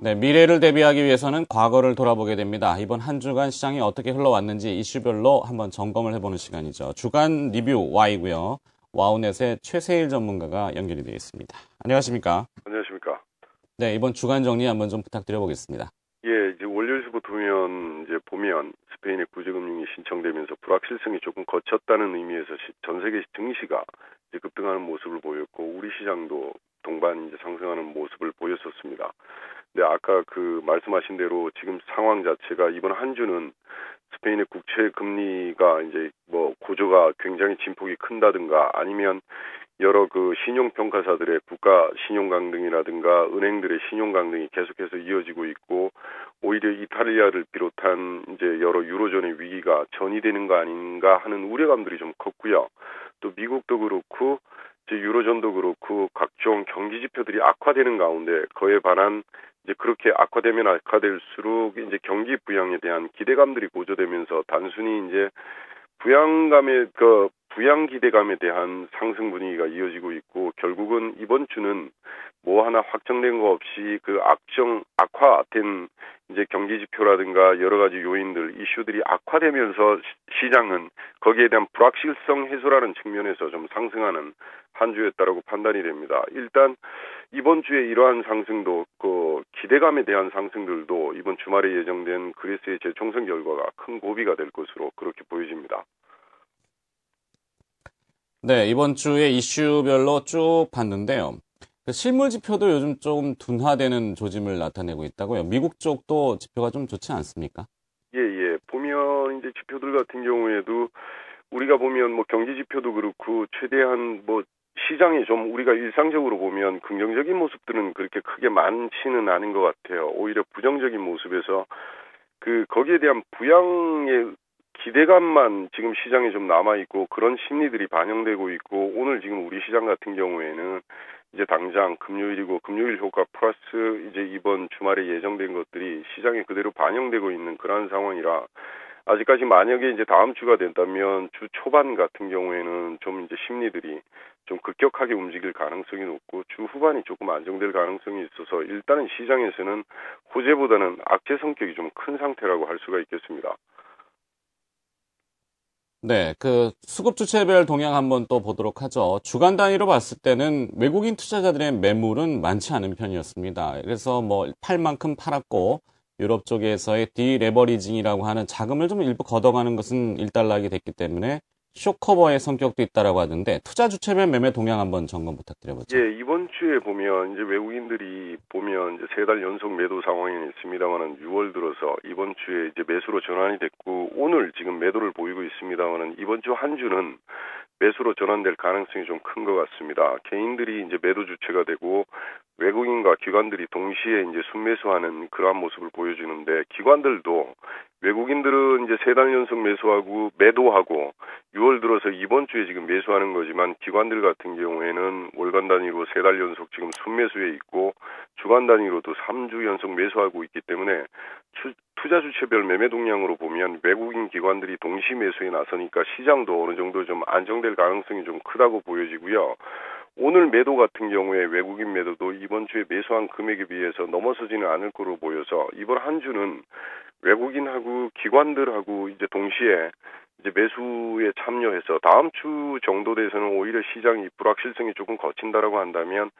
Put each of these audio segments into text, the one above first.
네, 미래를 대비하기 위해서는 과거를 돌아보게 됩니다. 이번 한 주간 시장이 어떻게 흘러왔는지 이슈별로 한번 점검을 해보는 시간이죠. 주간 리뷰 Y고요. 와우넷의 최세일 전문가가 연결이 되어 있습니다. 안녕하십니까? 안녕하십니까? 네, 이번 주간 정리 한번 좀 부탁드려보겠습니다. 예, 이제 월요일부터 보면 스페인의 구제금융이 신청되면서 불확실성이 조금 거쳤다는 의미에서 전 세계 증시가 이제 급등하는 모습을 보였고 우리 시장도 동반 이제 상승하는 모습을 보였었습니다. 근데 아까 그 말씀하신 대로 지금 상황 자체가 이번 한 주는 스페인의 국채 금리가 이제 뭐 구조가 굉장히 진폭이 큰다든가 아니면 여러 그 신용평가사들의 국가 신용 강등이라든가 은행들의 신용 강등이 계속해서 이어지고 있고 오히려 이탈리아를 비롯한 이제 여러 유로존의 위기가 전이되는 거 아닌가 하는 우려감들이 좀 컸고요. 또 미국도 그렇고 이제 유로존도 그렇고 각종 경기 지표들이 악화되는 가운데 그에 반한 이제 그렇게 악화되면 악화될수록 이제 경기 부양에 대한 기대감들이 고조되면서 단순히 이제 부양 기대감에 대한 상승 분위기가 이어지고 있고 결국은 이번 주는 뭐 하나 확정된 거 없이 그 악화된 이제 경기 지표라든가 여러 가지 요인들 이슈들이 악화되면서 시장은 거기에 대한 불확실성 해소라는 측면에서 좀 상승하는 한 주였다라고 판단이 됩니다. 일단 이번 주에 이러한 상승도 그 기대감에 대한 상승들도 이번 주말에 예정된 그리스의 재총선 결과가 큰 고비가 될 것으로 그렇게 보여집니다. 네, 이번 주에 이슈별로 쭉 봤는데요. 실물 지표도 요즘 조금 둔화되는 조짐을 나타내고 있다고요. 미국 쪽도 지표가 좀 좋지 않습니까? 예. 보면 이제 지표들 같은 경우에도 우리가 보면 뭐 경기 지표도 그렇고 최대한 뭐 시장이 좀 우리가 일상적으로 보면 긍정적인 모습들은 그렇게 크게 많지는 않은 것 같아요. 오히려 부정적인 모습에서 거기에 대한 부양의 기대감만 지금 시장에 좀 남아있고 그런 심리들이 반영되고 있고 오늘 지금 우리 시장 같은 경우에는 이제 당장 금요일이고 금요일 효과 플러스 이제 이번 주말에 예정된 것들이 시장에 그대로 반영되고 있는 그런 상황이라 아직까지 만약에 이제 다음 주가 된다면 주 초반 같은 경우에는 좀 이제 심리들이 좀 급격하게 움직일 가능성이 높고 주 후반이 조금 안정될 가능성이 있어서 일단은 시장에서는 호재보다는 악재 성격이 좀 큰 상태라고 할 수가 있겠습니다. 네, 수급 주체별 동향 한번 또 보도록 하죠. 주간 단위로 봤을 때는 외국인 투자자들의 매물은 많지 않은 편이었습니다. 그래서 뭐 팔 만큼 팔았고 유럽 쪽에서의 디레버리징이라고 하는 자금을 좀 일부 걷어가는 것은 일단락이 됐기 때문에 쇼커버의 성격도 있다라고 하던데 투자 주체별 매매 동향 한번 점검 부탁드려보죠. 예, 이번 주에 보면 이제 외국인들이 보면 이제 3달 연속 매도 상황에 있습니다만은 6월 들어서 이번 주에 이제 매수로 전환이 됐고 오늘 지금 매도를 보이고 있습니다만은 이번 주 한 주는 매수로 전환될 가능성이 좀 큰 것 같습니다. 개인들이 이제 매도 주체가 되고 외국인과 기관들이 동시에 이제 순매수하는 그러한 모습을 보여주는데 기관들도 외국인들은 이제 3달 연속 매도하고 6월 들어서 이번 주에 지금 매수하는 거지만 기관들 같은 경우에는 월간 단위로 3달 연속 지금 순매수에 있고 주간 단위로도 3주 연속 매수하고 있기 때문에 투자 주체별 매매 동향으로 보면 외국인 기관들이 동시 매수에 나서니까 시장도 어느 정도 좀 안정될 가능성이 좀 크다고 보여지고요. 오늘 매도 같은 경우에 외국인 매도도 이번 주에 매수한 금액에 비해서 넘어서지는 않을 거로 보여서 이번 한 주는 외국인하고 기관들하고 이제 동시에 이제 매수에 참여해서 다음 주 정도 돼서는 오히려 시장이 불확실성이 조금 거친다라고 한다면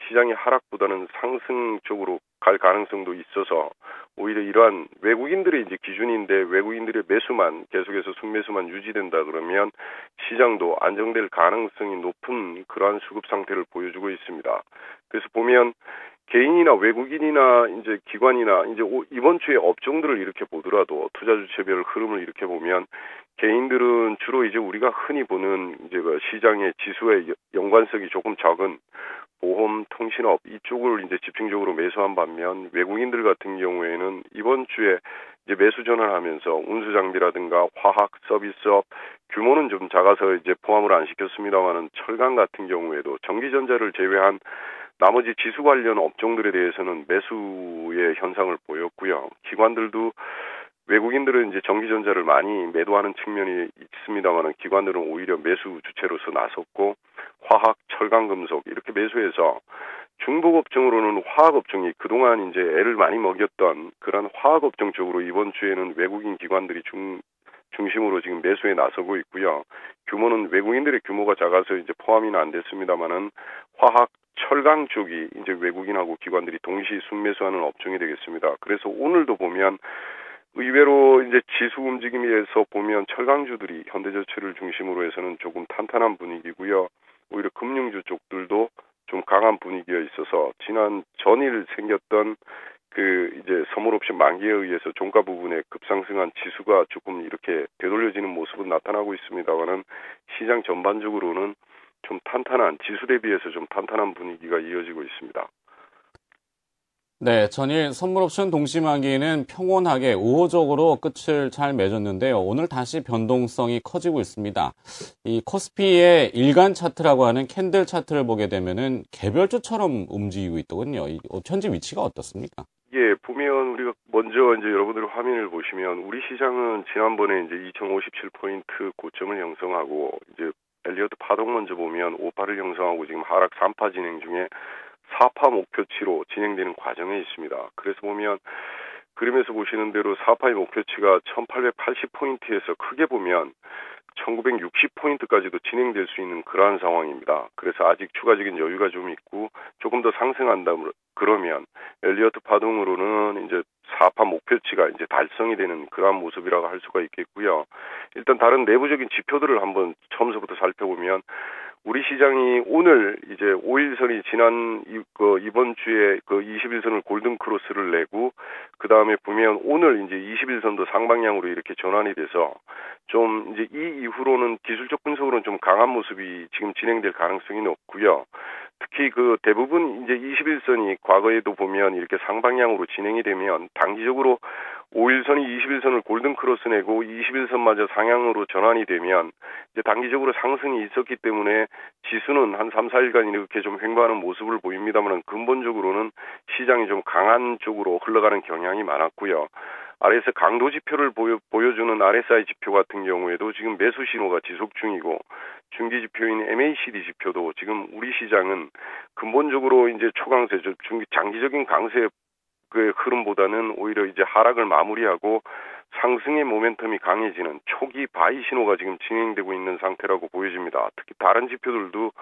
시장이 하락보다는 상승 쪽으로 갈 가능성도 있어서 오히려 이러한 외국인들의 이제 기준인데 외국인들의 매수만 계속해서 순매수만 유지된다 그러면 시장도 안정될 가능성이 높은 그러한 수급 상태를 보여주고 있습니다. 그래서 보면 개인이나 외국인이나 이제 기관이나 이제 이번 주에 업종들을 이렇게 보더라도 투자 주체별 흐름을 이렇게 보면 개인들은 주로 이제 우리가 흔히 보는 이제 그 시장의 지수의 연관성이 조금 적은 보험, 통신업 이쪽을 이제 집중적으로 매수한 반면 외국인들 같은 경우에는 이번 주에 이제 매수 전환하면서 운수 장비라든가 화학, 서비스업 규모는 좀 작아서 이제 포함을 안 시켰습니다만은 철강 같은 경우에도 전기전자를 제외한 나머지 지수 관련 업종들에 대해서는 매수의 현상을 보였고요. 기관들도 외국인들은 이제 전기전자를 많이 매도하는 측면이 있습니다만 기관들은 오히려 매수 주체로서 나섰고 화학, 철강, 금속 이렇게 매수해서 중복업종으로는 화학업종이 그동안 이제 애를 많이 먹였던 그런 화학업종 쪽으로 이번 주에는 외국인 기관들이 중심으로 지금 매수에 나서고 있고요. 규모는 외국인들의 규모가 작아서 이제 포함이는 안 됐습니다만은 화학 철강 쪽이 이제 외국인하고 기관들이 동시 순매수하는 업종이 되겠습니다. 그래서 오늘도 보면 의외로 이제 지수 움직임에서 보면 철강주들이 현대제철을 중심으로 해서는 조금 탄탄한 분위기고요. 오히려 금융주 쪽들도 좀 강한 분위기가 있어서 지난 전일 생겼던 그 이제 선물옵션 만기에 의해서 종가 부분에 급상승한 지수가 조금 이렇게 되돌려지는 모습은 나타나고 있습니다만은 시장 전반적으로는 좀 탄탄한 지수 대비해서 좀 탄탄한 분위기가 이어지고 있습니다. 네, 전일 선물옵션 동시만기는 평온하게 우호적으로 끝을 잘 맺었는데요. 오늘 다시 변동성이 커지고 있습니다. 이 코스피의 일간 차트라고 하는 캔들 차트를 보게 되면은 개별주처럼 움직이고 있더군요. 현재 위치가 어떻습니까? 예, 보면 우리가 먼저 이제 여러분들 화면을 보시면 우리 시장은 지난번에 이제 2057포인트 고점을 형성하고 이제 엘리어트 파동 먼저 보면 5파를 형성하고 지금 하락 3파 진행 중에 4파 목표치로 진행되는 과정에 있습니다. 그래서 보면 그림에서 보시는 대로 4파의 목표치가 1880포인트에서 크게 보면 1960포인트까지도 진행될 수 있는 그러한 상황입니다. 그래서 아직 추가적인 여유가 좀 있고 조금 더 상승한다 그러면 엘리어트 파동으로는 이제 4파 목표치가 이제 달성이 되는 그러한 모습이라고 할 수가 있겠고요. 일단 다른 내부적인 지표들을 한번 처음서부터 살펴보면 우리 시장이 오늘 이제 5일선이 지난 이번 주에 그 21선을 골든 크로스를 내고 그 다음에 보면 오늘 이제 21선도 상방향으로 이렇게 전환이 돼서 좀 이제 이 이후로는 기술적 분석으로는 좀 강한 모습이 지금 진행될 가능성이 높고요. 특히 그 대부분 이제 21선이 과거에도 보면 이렇게 상방향으로 진행이 되면 단기적으로 5일선이 21선을 골든 크로스 내고 21선마저 상향으로 전환이 되면 이제 단기적으로 상승이 있었기 때문에 지수는 한 3, 4일간 이렇게 좀 횡보하는 모습을 보입니다만 근본적으로는 시장이 좀 강한 쪽으로 흘러가는 경향이 많았고요. RS 강도 지표를 보여주는 RSI 지표 같은 경우에도 지금 매수 신호가 지속 중이고 중기 지표인 MACD 지표도 지금 우리 시장은 근본적으로 이제 초강세, 장기적인 강세 그 흐름보다는 오히려 이제 하락을 마무리하고 상승의 모멘텀이 강해지는 초기 바이 신호가 지금 진행되고 있는 상태라고 보여집니다. 특히 다른 지표들도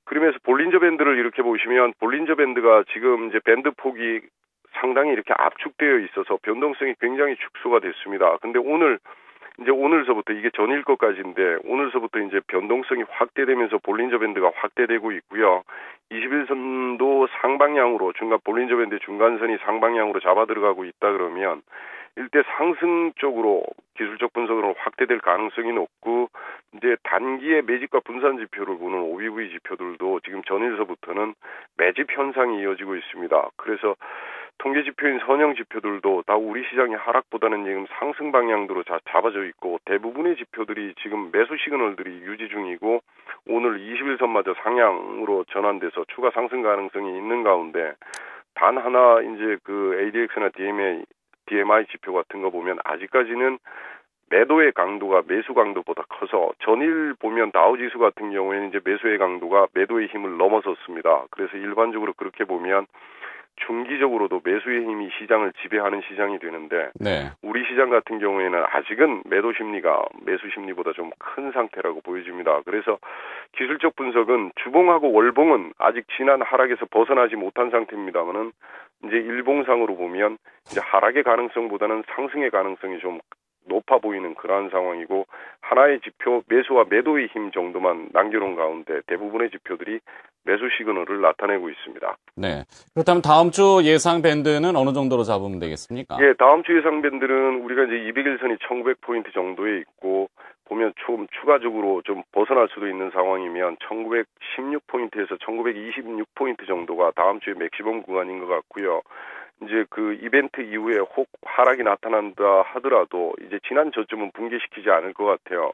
그러면서 볼린저 밴드를 이렇게 보시면 볼린저 밴드가 지금 이제 밴드 폭이 상당히 이렇게 압축되어 있어서 변동성이 굉장히 축소가 됐습니다. 근데 오늘서부터 이게 전일 것까지인데 오늘서부터 이제 변동성이 확대되면서 볼린저 밴드가 확대되고 있고요. 21선도 상방향으로 볼린저 밴드 중간선이 상방향으로 잡아 들어가고 있다 그러면 일대 상승 쪽으로 기술적 분석으로 확대될 가능성이 높고 이제 단기의 매집과 분산 지표를 보는 OBV 지표들도 지금 전일서부터는 매집 현상이 이어지고 있습니다. 그래서 통계 지표인 선형 지표들도 다 우리 시장의 하락보다는 지금 상승 방향으로 잡아져 있고 대부분의 지표들이 지금 매수 시그널들이 유지 중이고 오늘 21선마저 상향으로 전환돼서 추가 상승 가능성이 있는 가운데 단 하나 이제 그 ADX나 DMI 지표 같은 거 보면 아직까지는 매도의 강도가 매수 강도보다 커서 전일 보면 다우지수 같은 경우에는 이제 매수의 강도가 매도의 힘을 넘어섰습니다. 그래서 일반적으로 그렇게 보면 중기적으로도 매수의 힘이 시장을 지배하는 시장이 되는데 네. 우리 시장 같은 경우에는 아직은 매도 심리가 매수 심리보다 좀 큰 상태라고 보여집니다. 그래서 기술적 분석은 주봉하고 월봉은 아직 지난 하락에서 벗어나지 못한 상태입니다만은 이제 일봉상으로 보면 이제 하락의 가능성보다는 상승의 가능성이 좀 높아 보이는 그러한 상황이고 하나의 지표 매수와 매도의 힘 정도만 남겨놓은 가운데 대부분의 지표들이 매수 시그널을 나타내고 있습니다. 네. 그렇다면 다음 주 예상 밴드는 어느 정도로 잡으면 되겠습니까? 예, 다음 주 예상 밴드는 우리가 이제 200일선이 1900포인트 정도에 있고 보면 좀 추가적으로 좀 벗어날 수도 있는 상황이면 1916포인트에서 1926포인트 정도가 다음 주에 맥시멈 구간인 것 같고요. 이제 그 이벤트 이후에 혹 하락이 나타난다 하더라도 이제 지난 저점은 붕괴시키지 않을 것 같아요.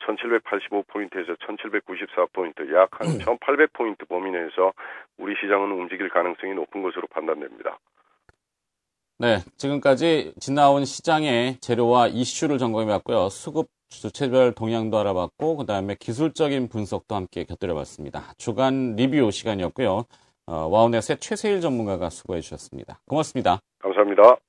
1785포인트에서 1794포인트 약 한 1800포인트 범위 내에서 우리 시장은 움직일 가능성이 높은 것으로 판단됩니다. 네, 지금까지 지나온 시장의 재료와 이슈를 점검해봤고요. 수급 주체별 동향도 알아봤고 그다음에 기술적인 분석도 함께 곁들여봤습니다. 주간 리뷰 시간이었고요. 와우넷의 최세일 전문가가 수고해 주셨습니다. 고맙습니다. 감사합니다.